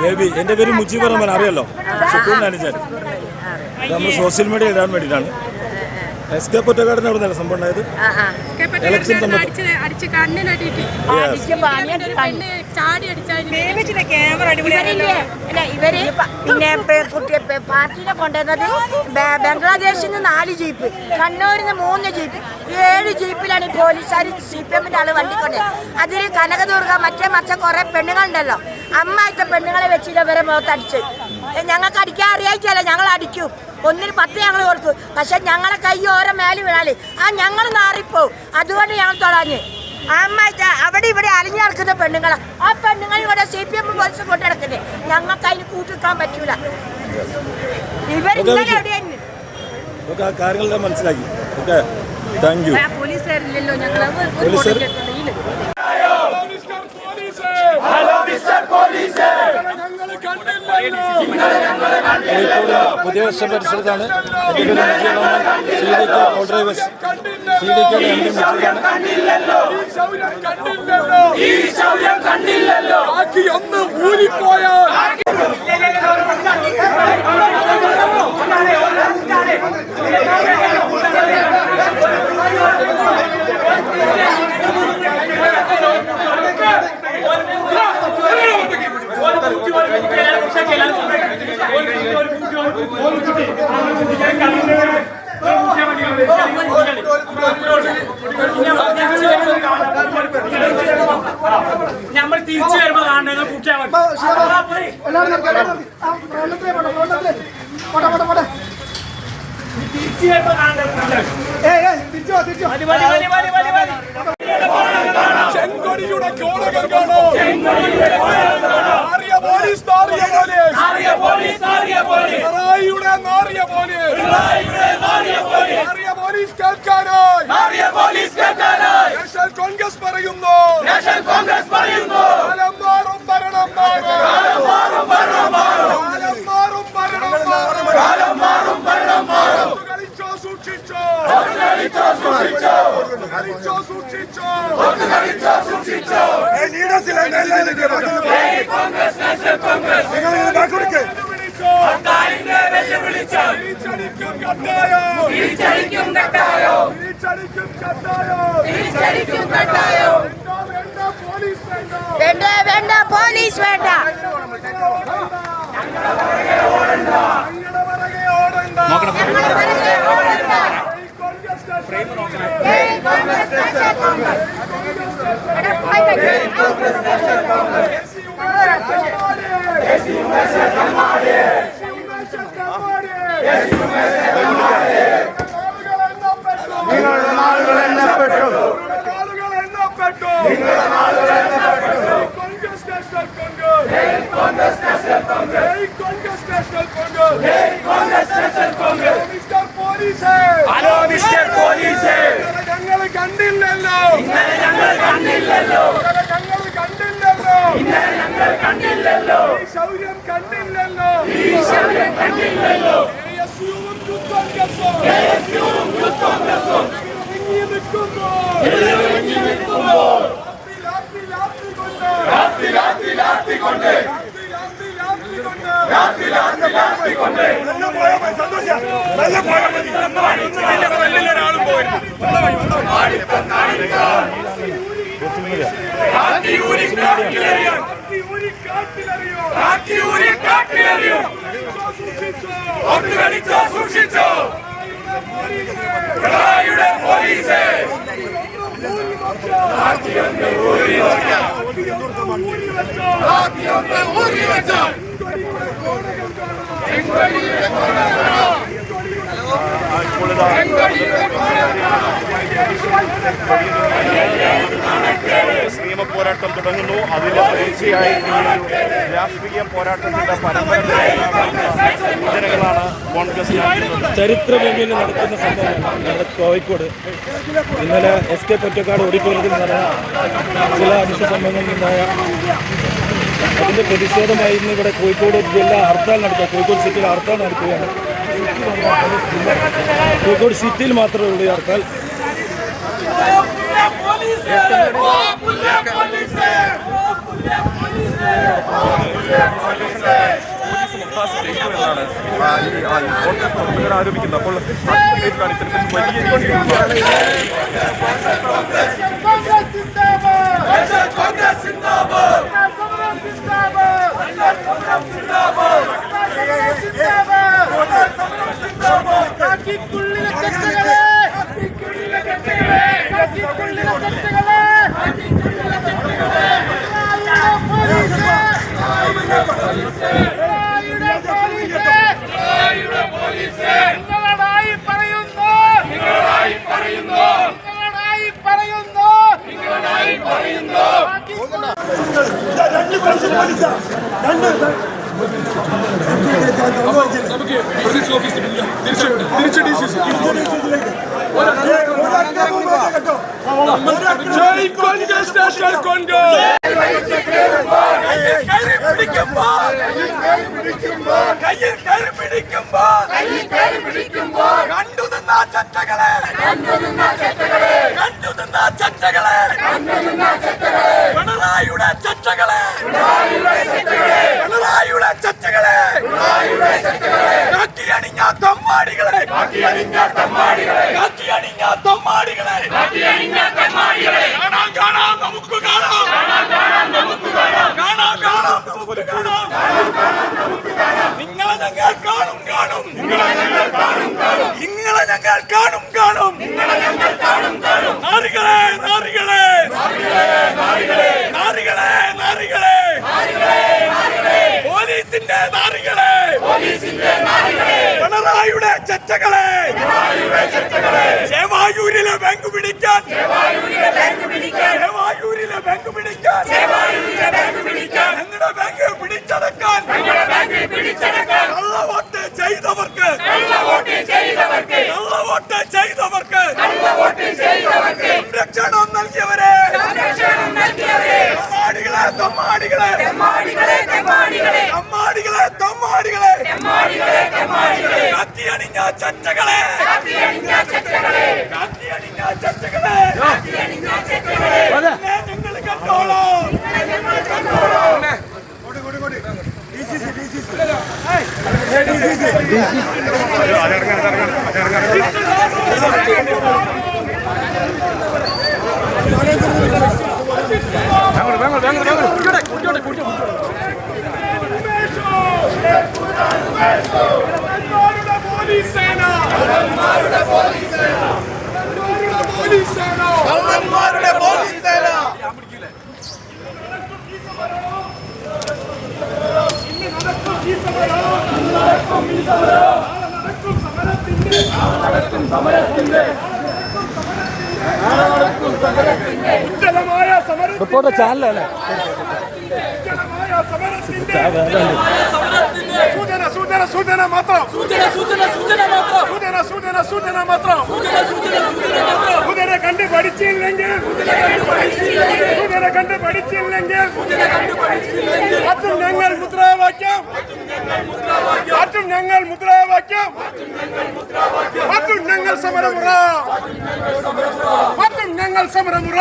Baby. എൻ്റെ പേര് മുജീബ് റഹ്മാൻ, അറിയാലോ, ഷുക്കൂർ മാനേജർ. നമ്മൾ സോഷ്യൽ മീഡിയ ഇടാൻ വേണ്ടിയിട്ടാണ്. എസ്കെ പൊറ്റക്കാടിന് അവിടെ സംഭവം ഉണ്ടായത്. ഇലക്ഷൻ ഇവര് പിന്നെ പാർട്ടിനെ കൊണ്ടുവന്നത് ബംഗ്ലാദേശിൽ നിന്ന് 4 ജീപ്പ്, കണ്ണൂരിൽ നിന്ന് 3 ജീപ്പ്, 7 ജീപ്പിലാണ് പോലീസുകാർ CPM-ന്റെ ആള് വണ്ടി കൊണ്ടത്. അതിൽ കനകദുർഗ മറ്റേ കുറെ പെണ്ണുങ്ങളുണ്ടല്ലോ, അമ്മായിത്തെ പെണ്ണുങ്ങളെ വെച്ചിട്ട് ഇവരെ മുഖത്തടിച്ച്. ഞങ്ങൾക്ക് അടിക്കാൻ അറിയായിട്ടല്ല, ഞങ്ങൾ അടിക്കും. 1-ന് 10 ഞങ്ങൾ കൊടുത്തു. പക്ഷെ ഞങ്ങളെ കൈ ഓരോ മേലെ വീണാല് ഞങ്ങൾ നാറിപ്പോവും. അതുകൊണ്ട് ഞങ്ങൾ തൊടാഞ്ഞ് അമ്മായിട്ട് അവിടെ ഇവിടെ അലിഞ്ഞു നടക്കുന്ന പെണ്ണുങ്ങളെ, ആ പെണ്ണുങ്ങൾ ഇവിടെ CPM പോലീസ് കൊണ്ടു നടക്കുന്നത്. ഞങ്ങൾക്ക് അതിന് കൂട്ടിക്കാൻ പറ്റൂല. ഇവരിങ്ങനെ എവിടെയാണ് കാര്യങ്ങളെല്ലാം മനസ്സിലാക്കി. പോലീസുകാരില്ലല്ലോ ഞങ്ങൾ. പുതിയ വർഷം പരിസരത്താണ്. നമ്മൾ തിരിച്ചു വരുമ്പോ കാണുന്നത് കുട്ടിയാ ചെങ്കൊടിയുടെ കോളകൾ കാണോ, നാറിയ പോലീസ്, നാറിയ പോലീസ്, നാറിയ പോലീസ് കേൾക്കാനായി നാഷണൽ കോൺഗ്രസ് പറയുന്നു. കാലം മാറും ഭരണം മാറും, കളിച്ചോ സൂക്ഷിച്ചോ, വേണ്ട പോലീസ് വേണ്ട. ഞങ്ങൾ കണ്ടില്ലല്ലോ, ഈ ശൗര്യം കണ്ടില്ലല്ലോ. നിയമ പോരാട്ടം തുടങ്ങുന്നു. അതിലെ തീർച്ചയായി രാഷ്ട്രീയ പോരാട്ടത്തിന്റെ സൂചനകളാണ് കോൺഗ്രസ് ചരിത്രഭൂമിയിൽ നടക്കുന്ന സംഭവമാണ്. കോഴിക്കോട് ഇന്നലെ എസ് കെ പൊറ്റക്കാട് ഓഡിറ്റോറിയത്തിൽ നടന്ന ചില അനിഷ്ട സംഭവങ്ങളിൽ നിന്നായ അതിൻ്റെ പ്രതിഷേധമായി ഇന്ന് ഇവിടെ കോഴിക്കോട് ജില്ലാ ഹർത്താൽ നടത്തുക. കോഴിക്കോട് സിറ്റിയിൽ ഹർത്താൽ നടക്കുകയാണ്. കോഴിക്കോട് സിറ്റിയിൽ മാത്രമേ ഉള്ളൂ ഈ ഹർത്താൽ. ആരോപിക്കുന്നത്. അപ്പോൾ ഇത്തരത്തിൽ വലിയ പിണറായിയുടെ ചച്ചകളെ ചേവായൂരിലെ ബാങ്ക് പിടിക്കാൻ ഞങ്ങളുടെ ബാങ്ക് പിടിച്ചടക്കാൻ കള്ളവോട്ട് ചെയ്തവർക്ക് സംരക്ഷണം നൽകിയവരെ തമ്മാടികളെ കത്തിയണിഞ്ഞ ചച്ചകളെ ഞങ്ങൾ കണ്ടോളാം. റിപ്പോർട്ടർ ചാനലല്ലേ സൂചന മാത്രം കണ്ട് പഠിച്ചില്ലെങ്കിൽ മാറ്റും ഞങ്ങൾ മുദ്രാവാക്യം മാറ്റും ഞങ്ങൾ സമരമുറ